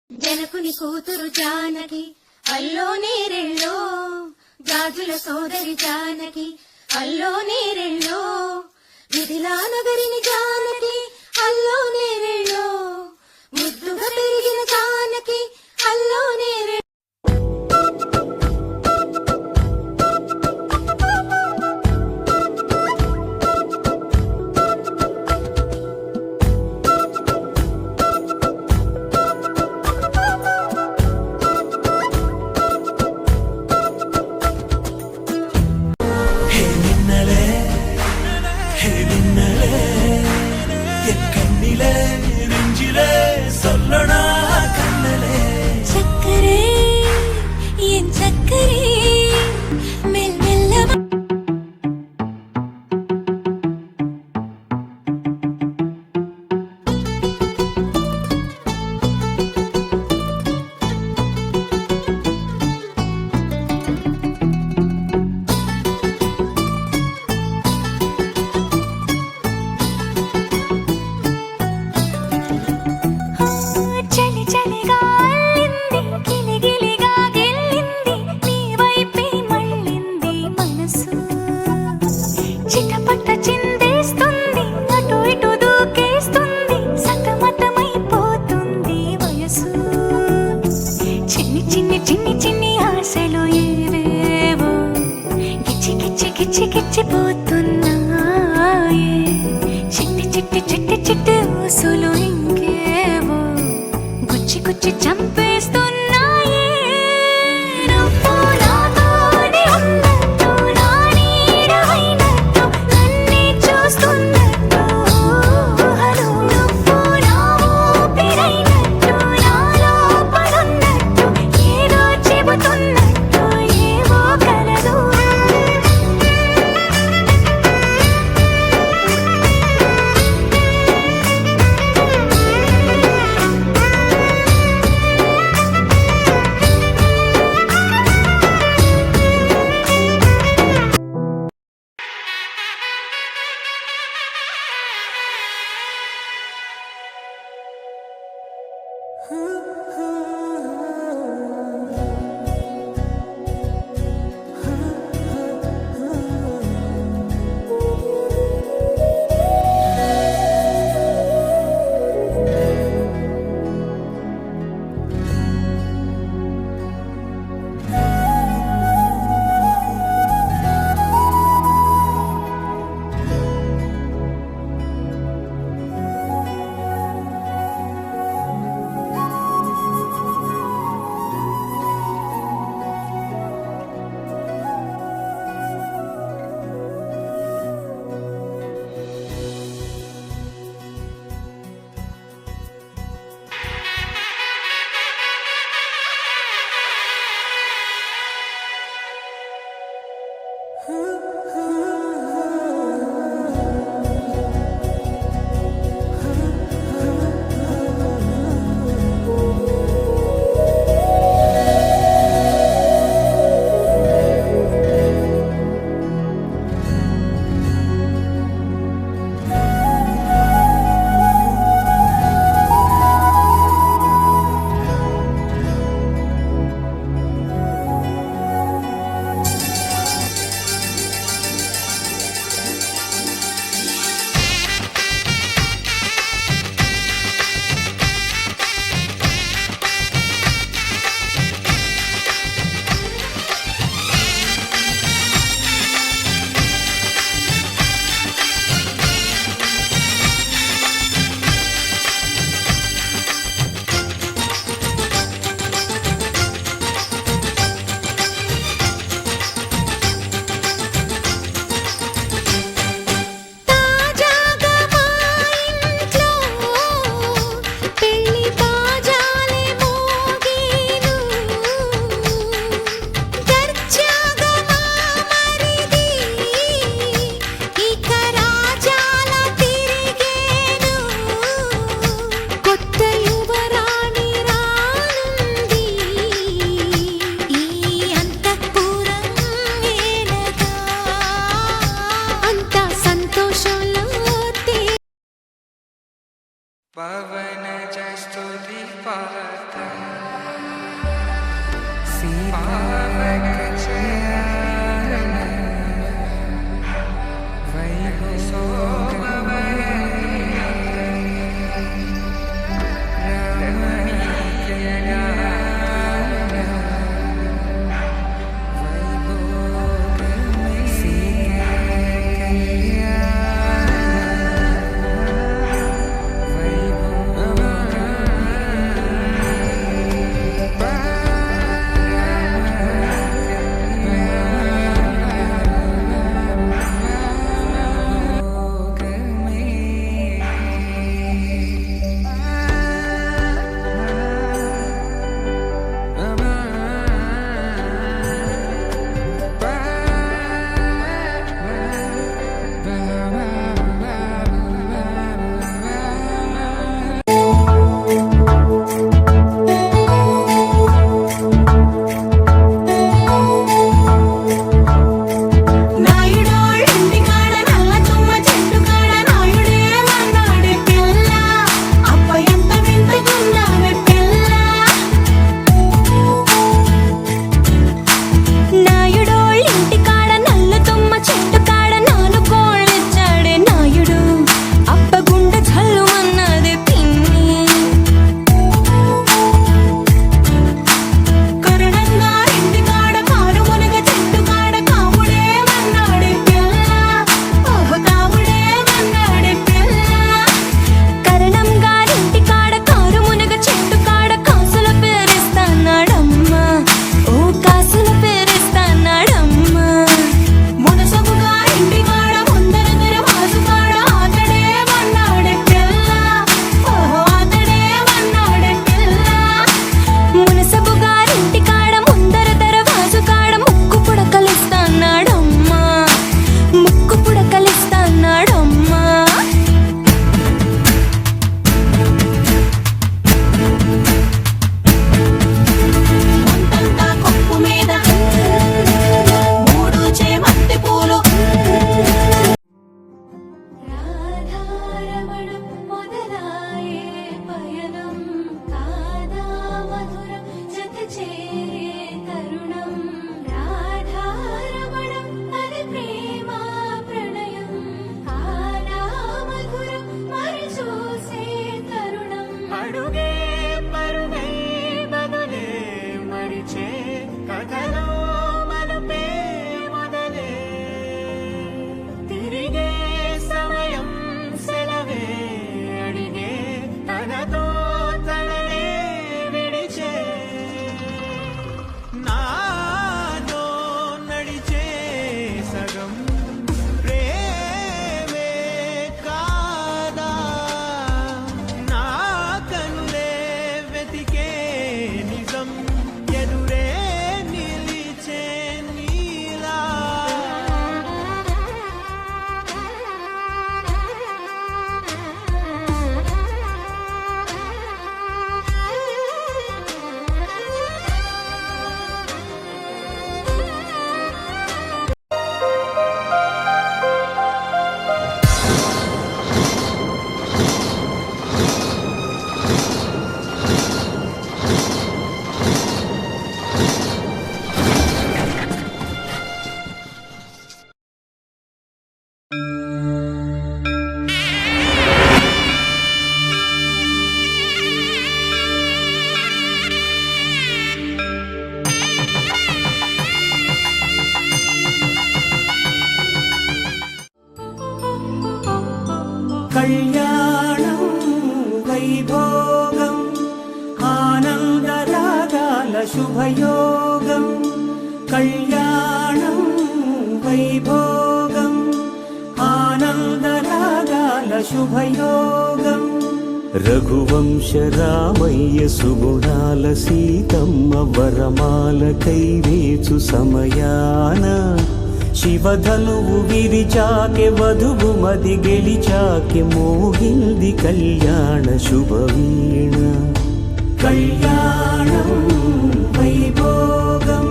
జనకుని కూతురు జానకి అల్లో నేరెళ్ళో, గాజుల సోదరి జానకి అల్లో నేరెళ్ళో, మిథిలా నగరిని జానకి అల్లో నేరెళ్ళో, ముద్దుగా పెరిగిన జానకి అల్లో నేరెళ్ళో. కళ్యాణం వైభోగం ఆనందరాగాల శుభయోగం కళ్యాణం వైభోగం ఆనందరాగాల శుభయోగం రఘువంశ రామయ్య సుగుణాల సీతమ్మ వరమాల కైవేచు సమయాన శివధనువు విరిచాకె వధువు మది గెలిచాకె మోగింది కళ్యాణ శుభవీణ కళ్యాణం వైభోగం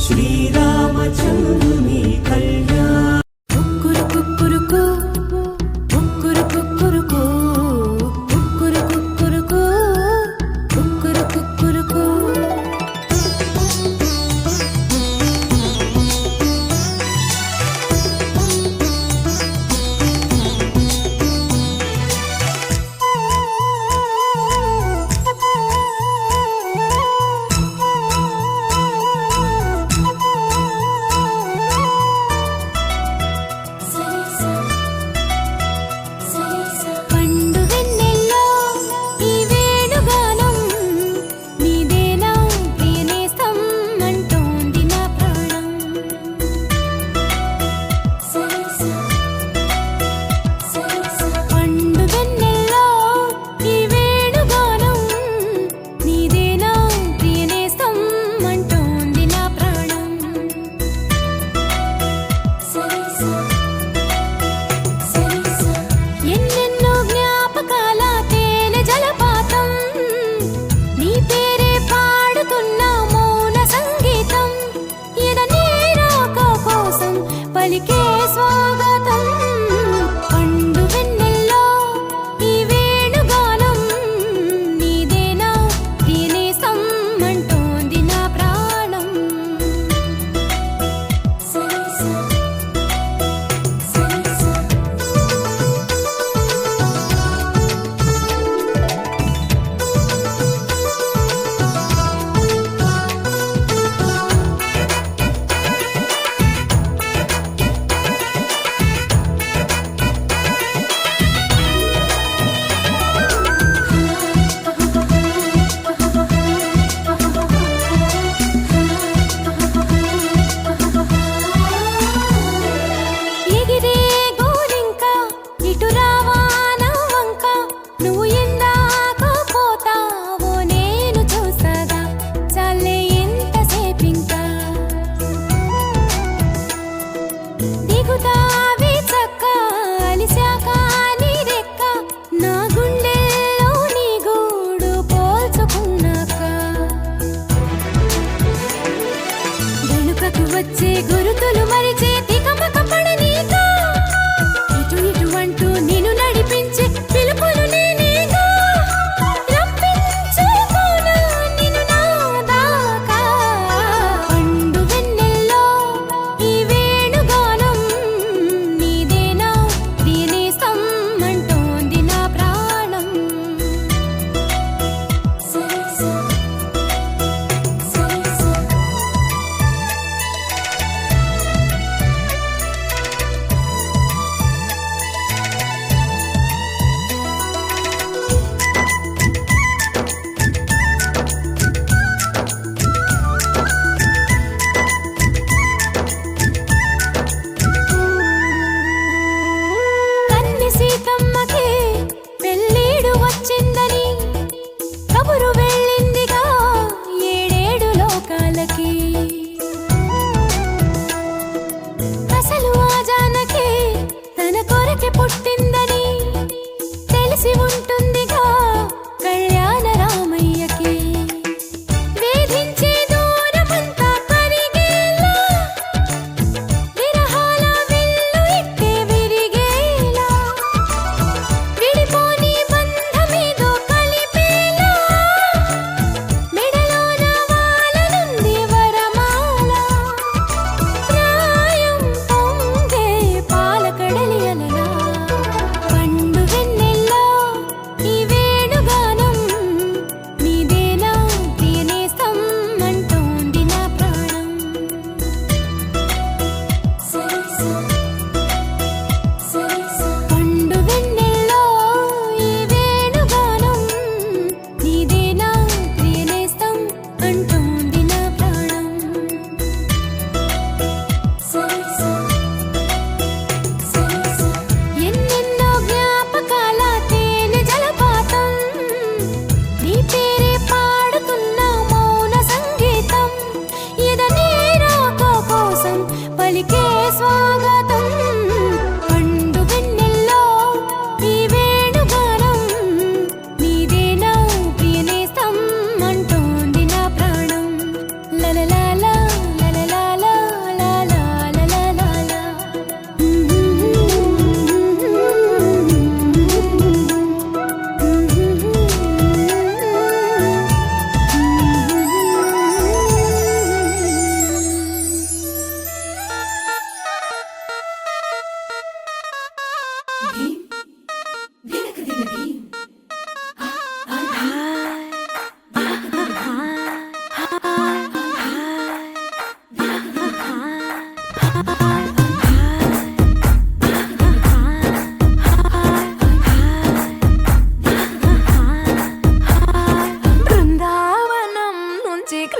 శ్రీరామచంద్రుని కళ్యాణం కుక్కురు కుక్కురుకు కుక్కురు కుక్కురుకు కుక్కురు కుక్కురుకు కుక్కురు కుక్కురుకు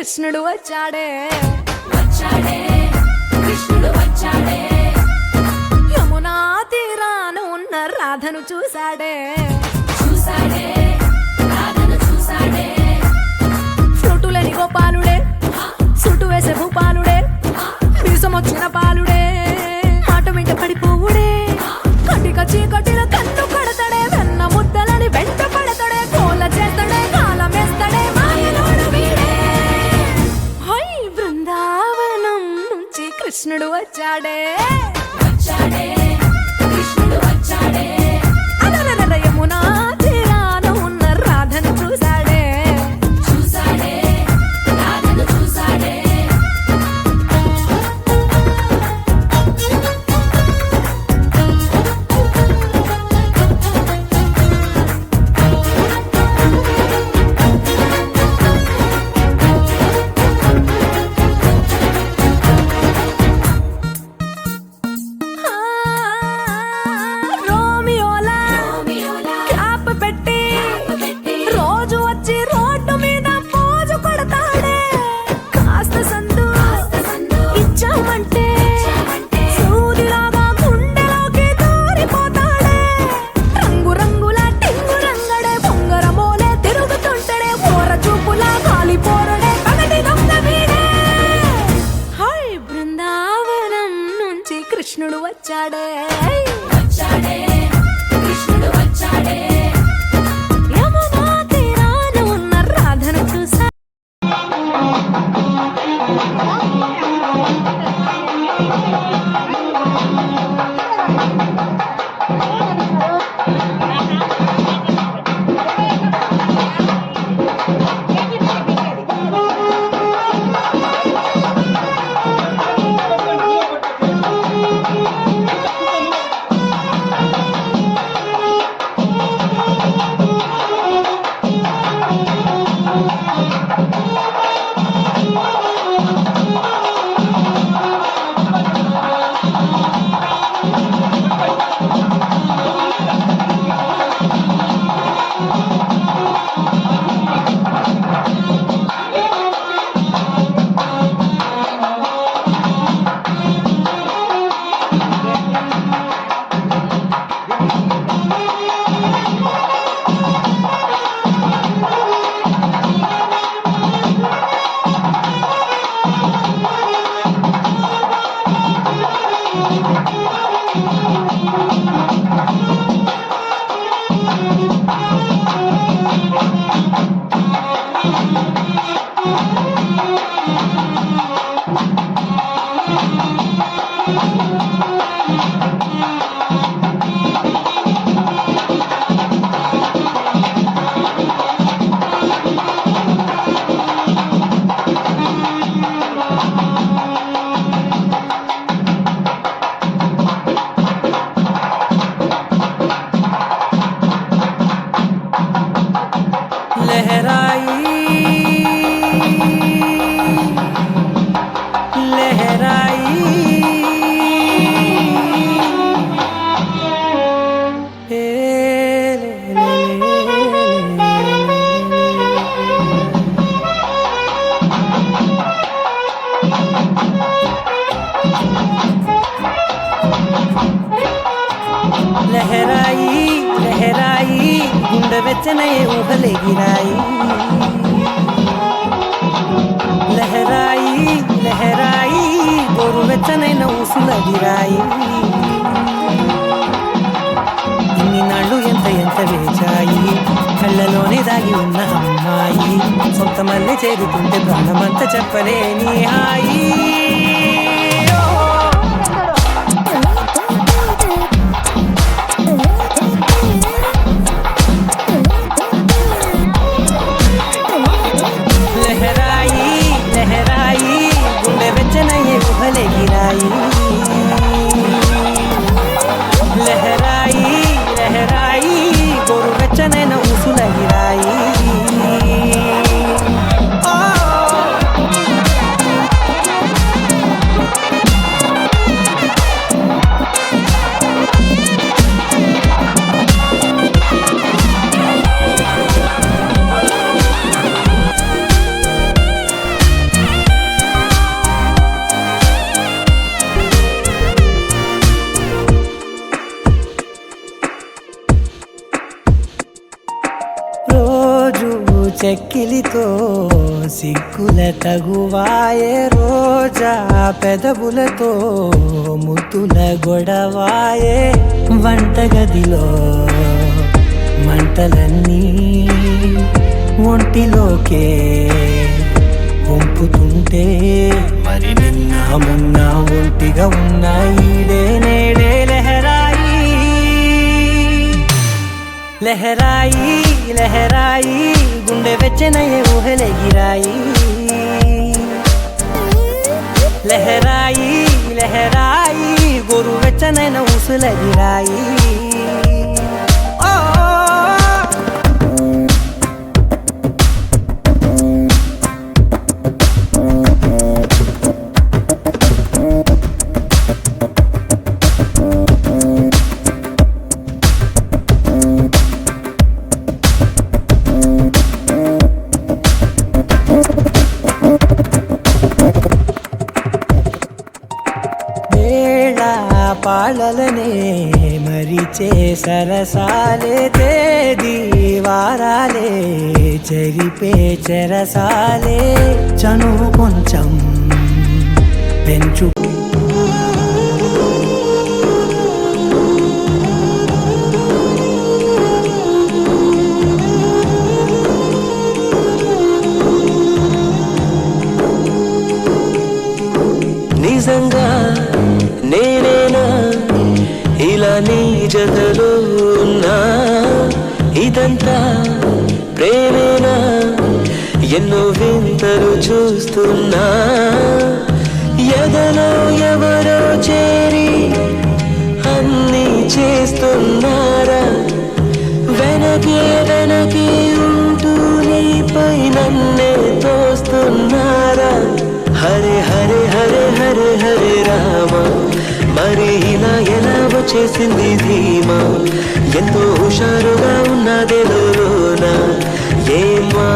కృష్ణుడు వచ్చాడే యమునా తీరాన ఉన్న రాధను చూశాడే ఫ్రూటులేని గోపాలుడే సుటు వేసే భూపాలుడే మీసమొచ్చిన పాలుడే మాట వెంట పడిపోవుడే కటిక చీకటిలో కన్ను కడతాడే వెన్న ముద్దలని వెంట పడతాడే కోల చేస్తాడే కాలం వేస్తాడే మాయలోడు వీడే హై బృందావనం నుంచి కృష్ణుడు వచ్చాడే అలరలర యమునా తీరాన ఉన్న రాధను చూశాడే రోమియోలా క్యాప్ పెట్టి రోజు వచ్చి రోడ్డు మీద పోజు కొడతాడే కాస్త సందు ఇచ్చామంటే సూదిలాగా గుండెలోకి దూరిపోతాడే రంగు రంగుల టింగు రంగడే బొంగరమోలే తిరుగుతుంటాడే ఓర చూపులా కాలిపోరడే పగటి దొంగ వీడే హై బృందావనం నుంచి కృష్ణుడు వచ్చాడే యమునా తీరాన ఉన్న రాధను చూసా లహరాయి లహరాయి గుండె వెచ్చనయే ఊహలెగిరాయి లహరాయి లహరాయి గోరు వెచ్చనైన ఊసులగిరాయి ఇన్ని నాళ్ళు ఎంత ఎంత వేచాయి కళ్ళలోనే దాగి ఉన్న అమ్మాయి సొంత మళ్ళీ చేరుతుంటే ప్రాణమంతా చెప్పలేని హాయి గిరాయి లహరాయి లహరాయి గోరు వెచ్చనైన ఊసుల గిరాయి చెక్కిలితో సిగ్గుల తగువాయే రోజా పెదవులతో ముద్దుల గొడవాయే వంటగదిలో మంటలన్నీ ఒంటిలోకే వంపుతుంటే మరి నిన్న మొన్న ఒంటిగా ఉన్న ఈడే నేడే లహరాయి లహరాయి లహరాయి గుండె వెచ్చనయ్యే ఊహలెగిరాయి లహరాయి లహరాయి గోరు వెచ్చనైన ఊసులెగిరాయి పాలలనే మరిచే సరసాలే తేదీ వారాలే చెరిపే చెరసాలే చనువు కొంచెం పెంచు నిజంగా నేనేనా ఇలా నీ జతలో ఉన్నా ఇదంతా ప్రేమేనా ఎన్నో వింతలు చూస్తున్నా ఎదలో ఎవరో చేరి అన్నీ చేస్తున్నారా వెనకే వెనకే ఉంటూ నీపై నన్నే తోస్తున్నారా హరే హరే హరే హరే హరే రామ మరి ఇలా ఎలా వచ్చేసింది ధీమా ఎంతో హుషారుగా ఉన్నదెలోన ఏమా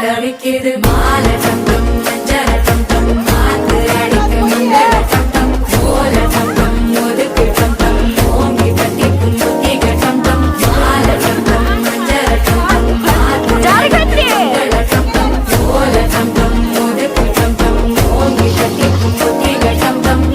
தவிக்கிது மாலை தங்கம் மஞ்சள் தங்கம் மாத்து அடிக்கு மங்கள தங்கம் ஓல தங்கம் ஒதுக்கு தங்கம் ஓங்கி பட்டிக்கும் புத்திக தங்கம் மாலை தங்கம் மஞ்சள் தங்கம் மாத்து அடிக்கு மங்கள தங்கம் ஓல தங்கம் ஒதுக்கு தங்கம் ஓங்கி பட்டிக்கும் புத்திக தங்கம்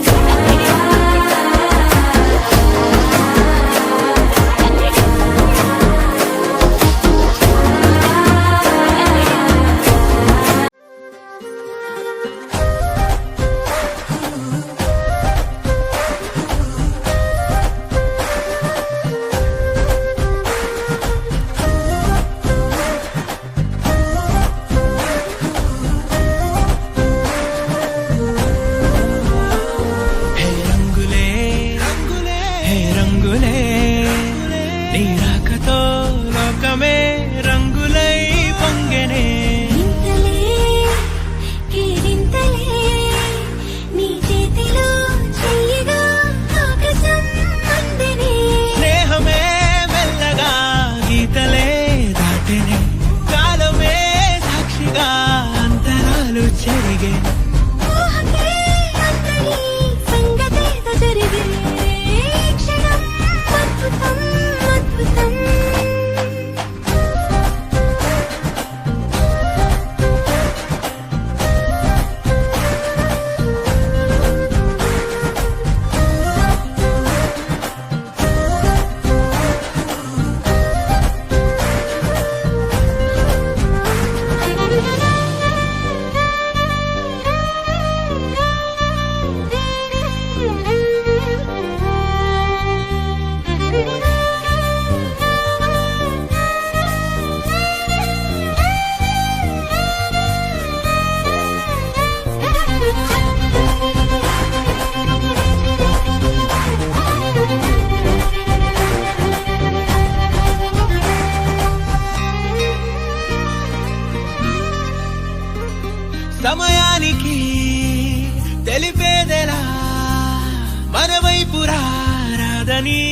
సమయానికి తెలిపేదెలా మన వైపు రాదని